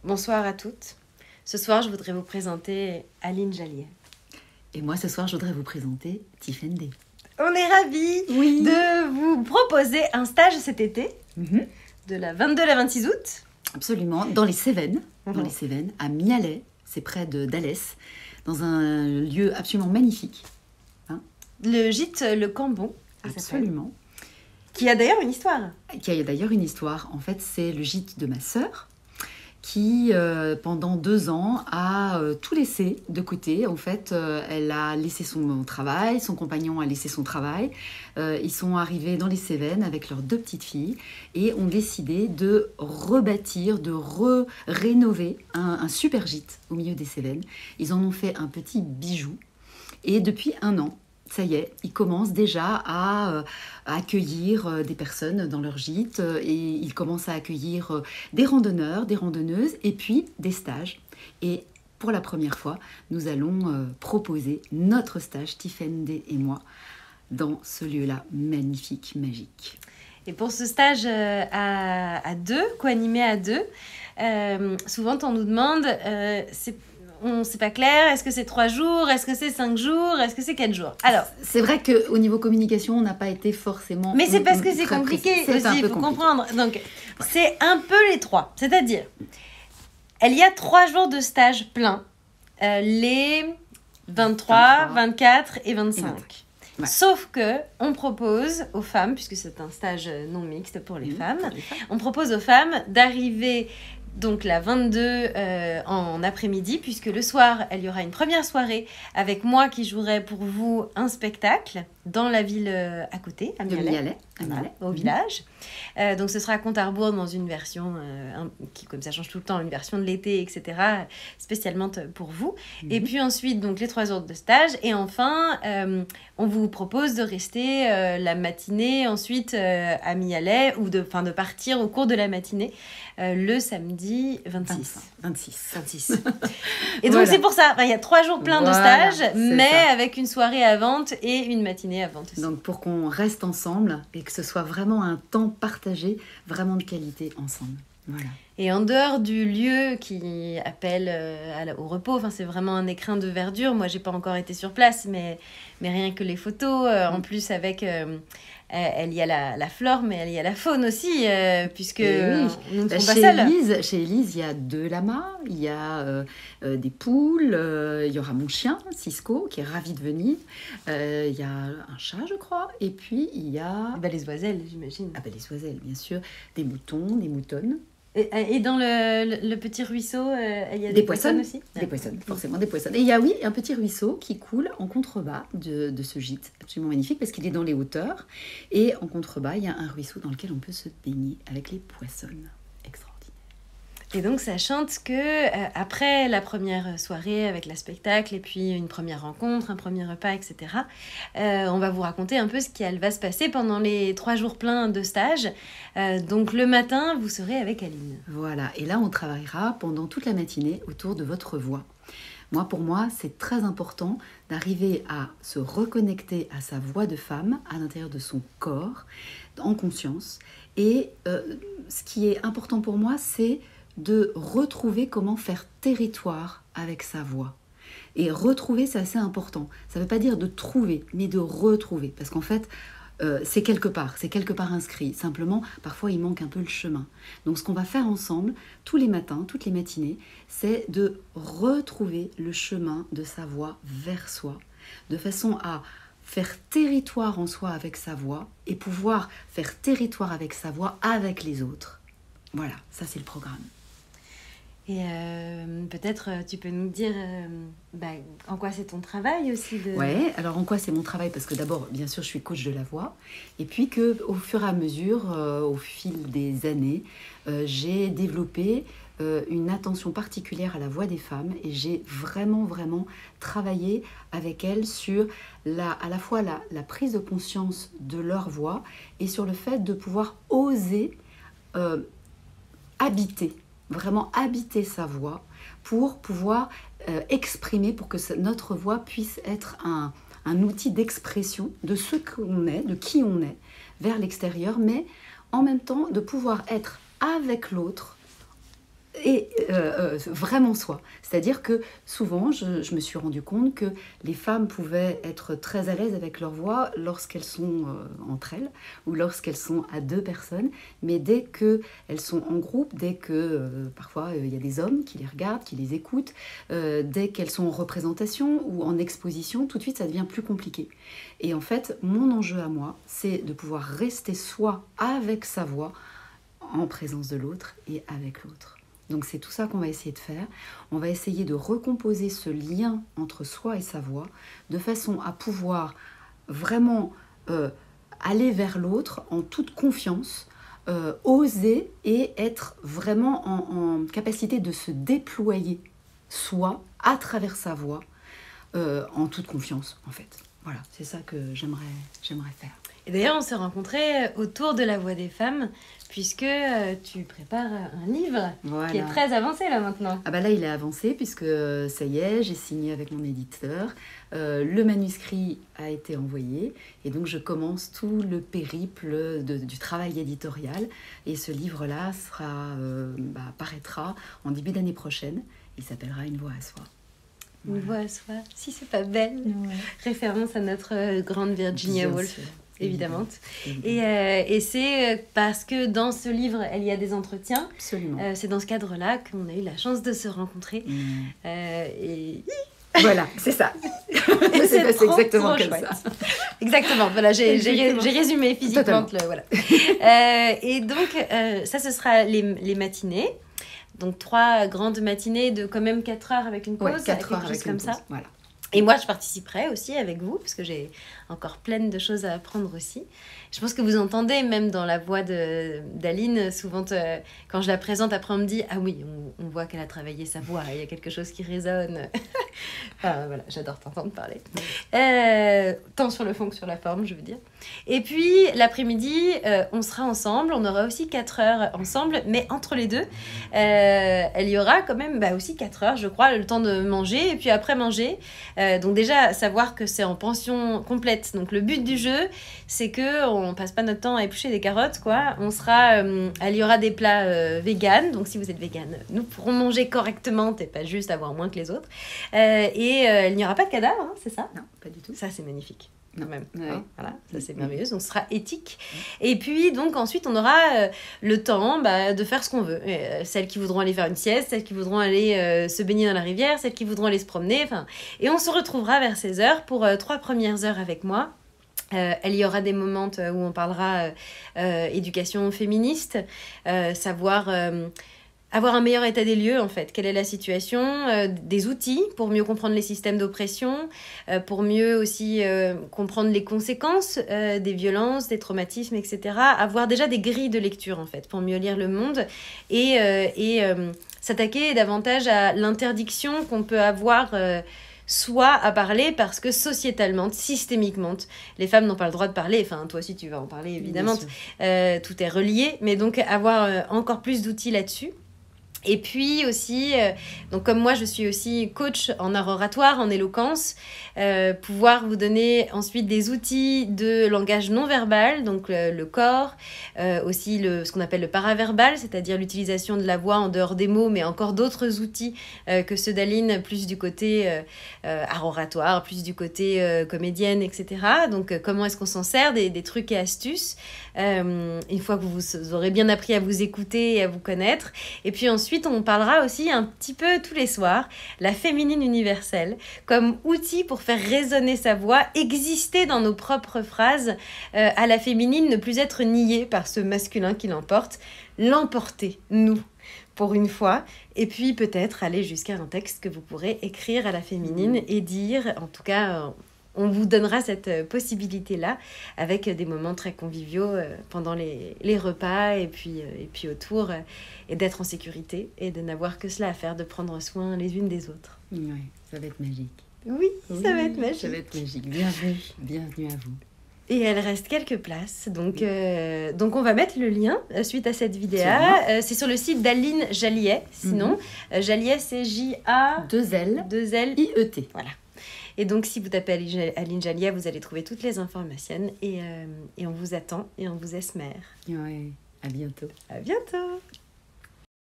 Bonsoir à toutes. Ce soir, je voudrais vous présenter Aline Jalliet. Et moi, ce soir, je voudrais vous présenter Tiffen Day. On est ravis de vous proposer un stage cet été, de la 22 à la 26 août. Absolument, dans les Cévennes, à Mialet, c'est près d'Alès, dans un lieu absolument magnifique. Le gîte Le Cambon. Absolument. Qui a d'ailleurs une histoire. En fait, c'est le gîte de ma sœur, qui, pendant 2 ans, a tout laissé de côté. En fait, elle a laissé son travail, son compagnon a laissé son travail. Ils sont arrivés dans les Cévennes avec leurs 2 petites filles et ont décidé de rebâtir, de rénover un super gîte au milieu des Cévennes. Ils en ont fait un petit bijou. Et depuis 1 an, ça y est, ils commencent déjà à accueillir des personnes dans leur gîte et ils commencent à accueillir des randonneurs, des randonneuses et puis des stages. Et pour la première fois, nous allons proposer notre stage, Tiffen Day et moi, dans ce lieu-là magnifique, magique. Et pour ce stage à 2, co-animé à 2, souvent on nous demande... c'est pas clair, est-ce que c'est 3 jours, est-ce que c'est 5 jours, est-ce que c'est 4 jours? Alors, c'est vrai qu'au niveau communication, on n'a pas été forcément... Mais c'est parce que c'est compliqué aussi, il faut comprendre. Donc, c'est un peu les 3. C'est-à-dire, il y a 3 jours de stage plein, les 23, 24 et 25. Ouais. Sauf que on propose aux femmes, puisque c'est un stage non mixte pour les femmes, on propose aux femmes d'arriver... Donc la 22 en après-midi, puisque le soir, il y aura une première soirée avec moi qui jouerai pour vous un spectacle dans la ville à côté, à Mialet, au village. Donc ce sera à Compte-à-Rebours dans une version qui, comme ça change tout le temps, une version de l'été, etc., spécialement pour vous. Et puis ensuite, donc les 3 jours de stage. Et enfin, on vous propose de rester la matinée ensuite à Mialet ou de partir au cours de la matinée le samedi 26. Et donc c'est pour ça, il y a 3 jours pleins de stages, mais avec une soirée à vente et une matinée à vente aussi. Donc pour qu'on reste ensemble et que ce soit vraiment un temps partagé, vraiment de qualité ensemble. Voilà. Et en dehors du lieu qui appelle au repos, c'est vraiment un écrin de verdure. Moi, j'ai pas encore été sur place, mais rien que les photos, en plus avec... il y a la flore, mais il y a la faune aussi, puisque nous ne sommes pas seuls. Chez Élise, il y a 2 lamas, il y a des poules, il y aura mon chien, Cisco, qui est ravi de venir. Il y a un chat, je crois, et puis il y a... les oiselles, j'imagine. Les oiselles, bien sûr. Des moutons, des moutonnes. Et dans le petit ruisseau, il y a des poissons aussi. Des poissons, forcément des poissons. Et il y a, un petit ruisseau qui coule en contrebas de ce gîte, absolument magnifique, parce qu'il est dans les hauteurs. Et en contrebas, il y a un ruisseau dans lequel on peut se baigner avec les poissons. Extraordinaire. Et donc, ça chante que après la première soirée avec le spectacle, et puis une première rencontre, un premier repas, etc., on va vous raconter un peu ce qui va se passer pendant les 3 jours pleins de stage. Donc, le matin, vous serez avec Aline. Voilà. Et là, on travaillera pendant toute la matinée autour de votre voix. Pour moi, c'est très important d'arriver à se reconnecter à sa voix de femme, à l'intérieur de son corps, en conscience. Et ce qui est important pour moi, c'est de retrouver comment faire territoire avec sa voix. Et retrouver, c'est assez important. Ça ne veut pas dire de trouver, mais de retrouver. Parce qu'en fait, c'est quelque part inscrit. Simplement, parfois, il manque un peu le chemin. Donc, ce qu'on va faire ensemble, tous les matins, toutes les matinées, c'est de retrouver le chemin de sa voix vers soi, de façon à faire territoire en soi avec sa voix et pouvoir faire territoire avec sa voix avec les autres. Voilà, ça c'est le programme. Et peut-être tu peux nous dire en quoi c'est ton travail aussi Ouais, alors en quoi c'est mon travail? Parce que d'abord, bien sûr, je suis coach de la voix. Et puis qu'au fur et à mesure, au fil des années, j'ai développé une attention particulière à la voix des femmes. Et j'ai vraiment travaillé avec elles sur à la fois la prise de conscience de leur voix et sur le fait de pouvoir oser vraiment habiter sa voix pour pouvoir exprimer, pour que notre voix puisse être un outil d'expression de ce qu'on est, de qui on est, vers l'extérieur, mais en même temps de pouvoir être avec l'autre et vraiment soi. C'est-à-dire que souvent, je me suis rendu compte que les femmes pouvaient être très à l'aise avec leur voix lorsqu'elles sont entre elles ou lorsqu'elles sont à 2 personnes, mais dès qu'elles sont en groupe, dès que parfois il y a des hommes qui les regardent, qui les écoutent, dès qu'elles sont en représentation ou en exposition, tout de suite ça devient plus compliqué. Et en fait, mon enjeu à moi, c'est de pouvoir rester soi avec sa voix, en présence de l'autre et avec l'autre. Donc c'est tout ça qu'on va essayer de faire. On va essayer de recomposer ce lien entre soi et sa voix de façon à pouvoir vraiment aller vers l'autre en toute confiance, oser et être vraiment en capacité de se déployer soi à travers sa voix en toute confiance en fait. Voilà, c'est ça que j'aimerais faire. Et d'ailleurs, on s'est rencontrés autour de la voix des femmes, puisque tu prépares un livre qui est très avancé là maintenant. Ah bah là, il est avancé, puisque ça y est, j'ai signé avec mon éditeur. Le manuscrit a été envoyé, et donc je commence tout le périple du travail éditorial. Et ce livre-là paraîtra en début d'année prochaine. Il s'appellera Une voix à soi. Une voix à soi, si c'est pas belle. Ouais. Référence à notre grande Virginia Woolf. Évidemment. Et c'est parce que dans ce livre, il y a des entretiens. Absolument. C'est dans ce cadre-là qu'on a eu la chance de se rencontrer. Et... Voilà, c'est ça. c'est exactement comme ça. Exactement, voilà, j'ai résumé physiquement. Voilà. Et donc, ça, ce sera les matinées. Donc, 3 grandes matinées de quand même 4 heures avec une pause. Ouais, 4 heures avec comme une pause. Ça. Voilà. Et moi, je participerai aussi avec vous, parce que j'ai encore plein de choses à apprendre aussi. Je pense que vous entendez, même dans la voix d'Aline, souvent, quand je la présente, après on me dit « Ah oui, on voit qu'elle a travaillé sa voix, il y a quelque chose qui résonne. » Enfin, voilà, j'adore t'entendre parler. Tant sur le fond que sur la forme, je veux dire. Et puis, l'après-midi, on sera ensemble. On aura aussi 4 heures ensemble, mais entre les deux, il y aura quand même aussi 4 heures, je crois, le temps de manger, et puis après manger. Donc déjà, savoir que c'est en pension complète. Donc le but du jeu, c'est qu'on passe pas notre temps à éplucher des carottes, quoi. Il y aura des plats véganes. Donc si vous êtes végane, nous pourrons manger correctement et pas juste avoir moins que les autres. Il n'y aura pas de cadavre, hein, c'est ça ? Non, pas du tout. Ça, c'est magnifique. Quand même. Ouais. Hein, voilà, ça c'est merveilleux, donc ce sera éthique. Et puis donc ensuite on aura le temps de faire ce qu'on veut. Celles qui voudront aller faire une sieste, celles qui voudront aller se baigner dans la rivière, celles qui voudront aller se promener, et on se retrouvera vers 16h pour 3 premières heures avec moi. Il y aura des moments où on parlera éducation féministe, savoir... avoir un meilleur état des lieux, en fait. Quelle est la situation, des outils pour mieux comprendre les systèmes d'oppression, pour mieux aussi comprendre les conséquences des violences, des traumatismes, etc. Avoir déjà des grilles de lecture, en fait, pour mieux lire le monde et s'attaquer davantage à l'interdiction qu'on peut avoir soit à parler parce que sociétalement, systémiquement, les femmes n'ont pas le droit de parler. Enfin, toi aussi, tu vas en parler, évidemment. Tout est relié, mais donc avoir encore plus d'outils là-dessus. Et puis aussi, donc comme moi, je suis aussi coach en art oratoire, en éloquence, pouvoir vous donner ensuite des outils de langage non verbal, donc le corps, aussi ce qu'on appelle le paraverbal, c'est-à-dire l'utilisation de la voix en dehors des mots, mais encore d'autres outils que ceux d'Aline, plus du côté art oratoire, plus du côté comédienne, etc. Donc comment est-ce qu'on s'en sert, des trucs et astuces, une fois que vous aurez bien appris à vous écouter et à vous connaître. Et puis ensuite, on parlera aussi un petit peu tous les soirs, la féminine universelle, comme outil pour faire résonner sa voix, exister dans nos propres phrases, à la féminine, ne plus être niée par ce masculin qui l'emporte, l'emporter, nous, pour une fois, et puis peut-être aller jusqu'à un texte que vous pourrez écrire à la féminine et dire, en tout cas... on vous donnera cette possibilité-là avec des moments très conviviaux pendant les repas et puis autour et d'être en sécurité et de n'avoir que cela à faire, de prendre soin les unes des autres. Oui, ça va être magique. Oui, ça va être magique. Ça va être magique. Bienvenue à vous. Et elle reste quelques places, donc on va mettre le lien suite à cette vidéo. C'est sur le site d'Aline Jalliet, sinon. Jalliet, c'est J-A-2-L-I-E-T. Voilà. Et donc, si vous tapez Aline Jalliet, vous allez trouver toutes les informations et on vous attend et on vous espère. Ouais, à bientôt. À bientôt.